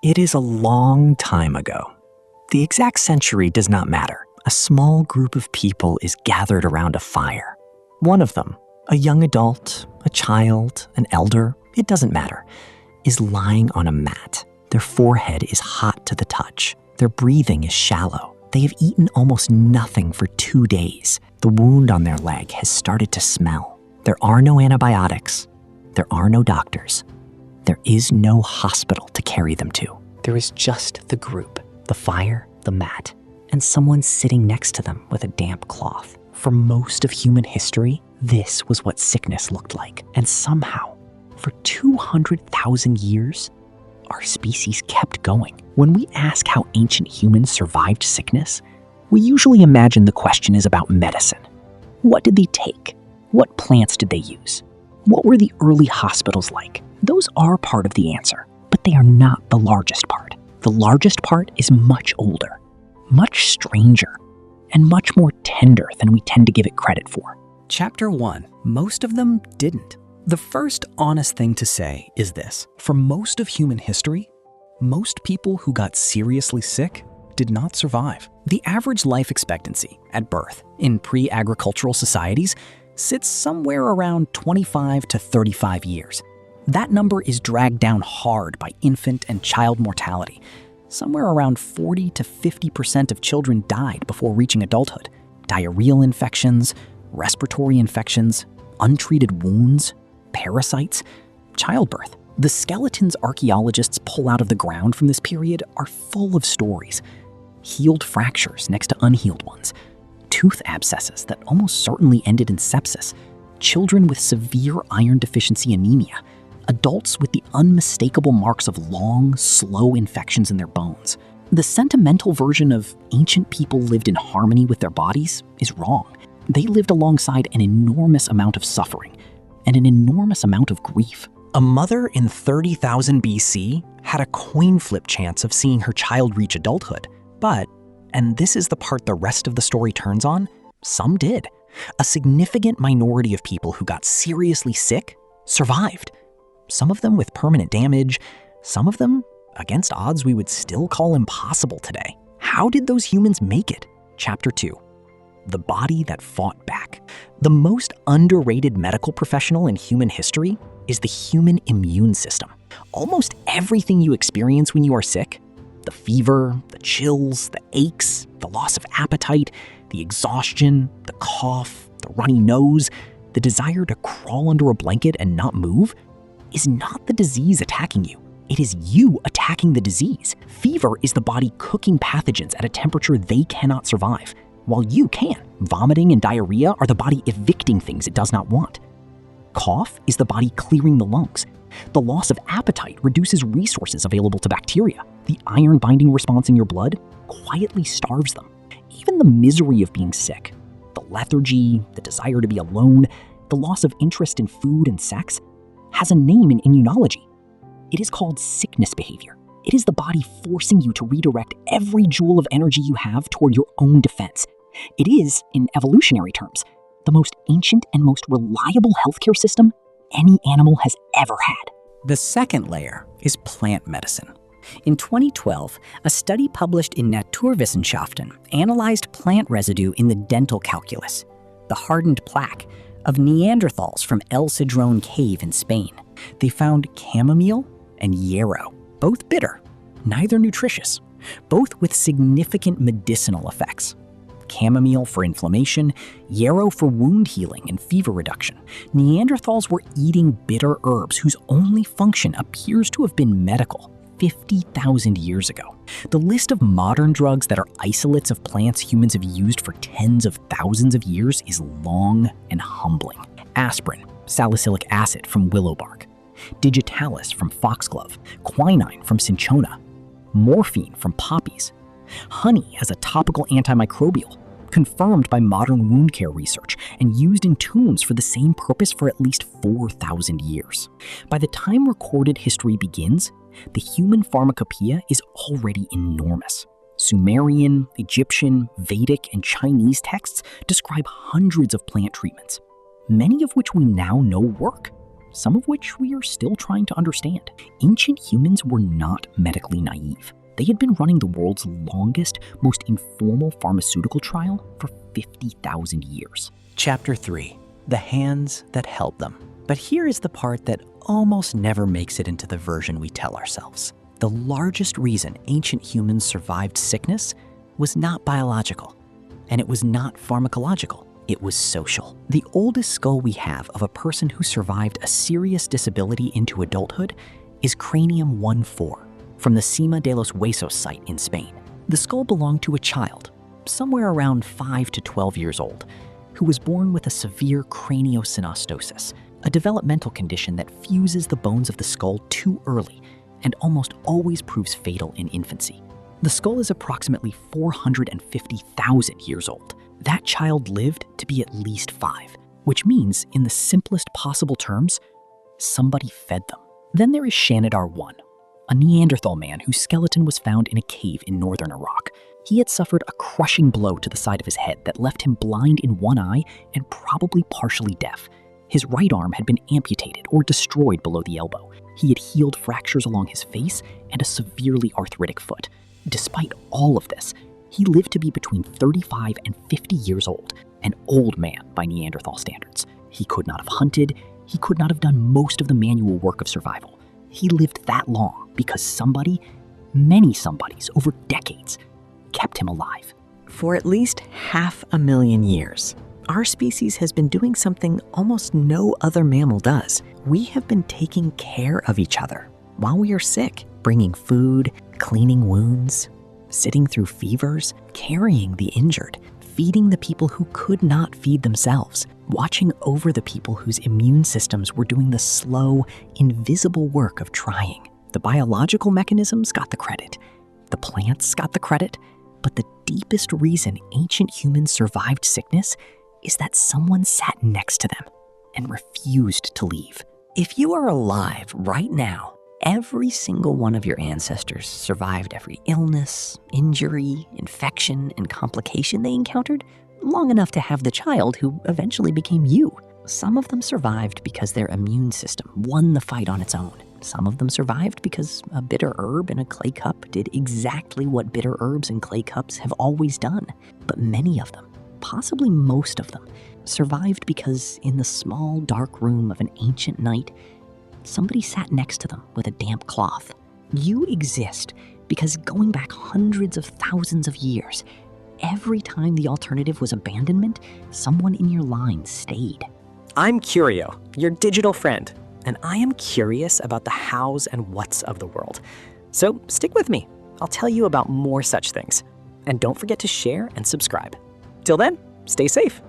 It is a long time ago. The exact century does not matter. A small group of people is gathered around a fire. One of them, a young adult, a child, an elder, it doesn't matter, is lying on a mat. Their forehead is hot to the touch. Their breathing is shallow. They have eaten almost nothing for 2 days. The wound on their leg has started to smell. There are no antibiotics. There are no doctors. There is no hospital to carry them to. There is just the group, the fire, the mat, and someone sitting next to them with a damp cloth. For most of human history, this was what sickness looked like. And somehow, for 200,000 years, our species kept going. When we ask how ancient humans survived sickness, we usually imagine the question is about medicine. What did they take? What plants did they use? What were the early hospitals like? Those are part of the answer, but they are not the largest part. The largest part is much older, much stranger, and much more tender than we tend to give it credit for. Chapter 1. Most of them didn't. The first honest thing to say is this. For most of human history, most people who got seriously sick did not survive. The average life expectancy at birth in pre-agricultural societies sits somewhere around 25 to 35 years. That number is dragged down hard by infant and child mortality. Somewhere around 40 to 50% of children died before reaching adulthood. Diarrheal infections, respiratory infections, untreated wounds, parasites, childbirth. The skeletons archaeologists pull out of the ground from this period are full of stories. Healed fractures next to unhealed ones, tooth abscesses that almost certainly ended in sepsis, children with severe iron deficiency anemia, adults with the unmistakable marks of long, slow infections in their bones. The sentimental version of ancient people lived in harmony with their bodies is wrong. They lived alongside an enormous amount of suffering and an enormous amount of grief. A mother in 30,000 BC had a coin flip chance of seeing her child reach adulthood. But, and this is the part the rest of the story turns on, some did. A significant minority of people who got seriously sick survived. Some of them with permanent damage, some of them against odds we would still call impossible today. How did those humans make it? Chapter 2. The body that fought back. The most underrated medical professional in human history is the human immune system. Almost everything you experience when you are sick, the fever, the chills, the aches, the loss of appetite, the exhaustion, the cough, the runny nose, the desire to crawl under a blanket and not move, is not the disease attacking you. It is you attacking the disease. Fever is the body cooking pathogens at a temperature they cannot survive, while you can. Vomiting and diarrhea are the body evicting things it does not want. Cough is the body clearing the lungs. The loss of appetite reduces resources available to bacteria. The iron-binding response in your blood quietly starves them. Even the misery of being sick, the lethargy, the desire to be alone, the loss of interest in food and sex, has a name in immunology. It is called sickness behavior. It is the body forcing you to redirect every joule of energy you have toward your own defense. It is, in evolutionary terms, the most ancient and most reliable healthcare system any animal has ever had. The second layer is plant medicine. In 2012, a study published in Naturwissenschaften analyzed plant residue in the dental calculus, the hardened plaque, of Neanderthals from El Cedrón cave in Spain. They found chamomile and yarrow, both bitter, neither nutritious, both with significant medicinal effects. Chamomile for inflammation, yarrow for wound healing and fever reduction. Neanderthals were eating bitter herbs whose only function appears to have been medical 50,000 years ago. The list of modern drugs that are isolates of plants humans have used for tens of thousands of years is long and humbling. Aspirin, salicylic acid from willow bark, digitalis from foxglove, quinine from cinchona, morphine from poppies, honey as a topical antimicrobial, confirmed by modern wound care research and used in tombs for the same purpose for at least 4,000 years. By the time recorded history begins, the human pharmacopoeia is already enormous. Sumerian, Egyptian, Vedic, and Chinese texts describe hundreds of plant treatments, many of which we now know work. some of which we are still trying to understand. Ancient humans were not medically naive. They had been running the world's longest, most informal pharmaceutical trial for 50,000 years. Chapter 3. The hands that held them. But here is the part that almost never makes it into the version we tell ourselves. The largest reason ancient humans survived sickness was not biological, and it was not pharmacological. It was social. The oldest skull we have of a person who survived a serious disability into adulthood is Cranium 1-4 from the Sima de los Huesos site in Spain. The skull belonged to a child, somewhere around 5 to 12 years old, who was born with a severe craniosynostosis, a developmental condition that fuses the bones of the skull too early and almost always proves fatal in infancy. The skull is approximately 450,000 years old. That child lived to be at least 5, which means, in the simplest possible terms, somebody fed them. Then there is Shanidar 1, a Neanderthal man whose skeleton was found in a cave in northern Iraq. He had suffered a crushing blow to the side of his head that left him blind in one eye and probably partially deaf. His right arm had been amputated or destroyed below the elbow. He had healed fractures along his face and a severely arthritic foot. Despite all of this, he lived to be between 35 and 50 years old, an old man by Neanderthal standards. He could not have hunted. He could not have done most of the manual work of survival. He lived that long because somebody, many somebodies over decades, kept him alive. For at least 500,000 years, our species has been doing something almost no other mammal does. We have been taking care of each other while we are sick, bringing food, cleaning wounds, sitting through fevers, carrying the injured, feeding the people who could not feed themselves, watching over the people whose immune systems were doing the slow, invisible work of trying. The biological mechanisms got the credit. The plants got the credit. But the deepest reason ancient humans survived sickness is that someone sat next to them and refused to leave. If you are alive right now, every single one of your ancestors survived every illness, injury, infection, and complication they encountered long enough to have the child who eventually became you. Some of them survived because their immune system won the fight on its own. Some of them survived because a bitter herb in a clay cup did exactly what bitter herbs in clay cups have always done. But many of them, possibly most of them, survived because in the small dark room of an ancient night, somebody sat next to them with a damp cloth. You exist because going back hundreds of thousands of years, every time the alternative was abandonment, someone in your line stayed. I'm Kyurio, your digital friend, and I am curious about the hows and whats of the world. So stick with me. I'll tell you about more such things. And don't forget to share and subscribe. Till then, stay safe.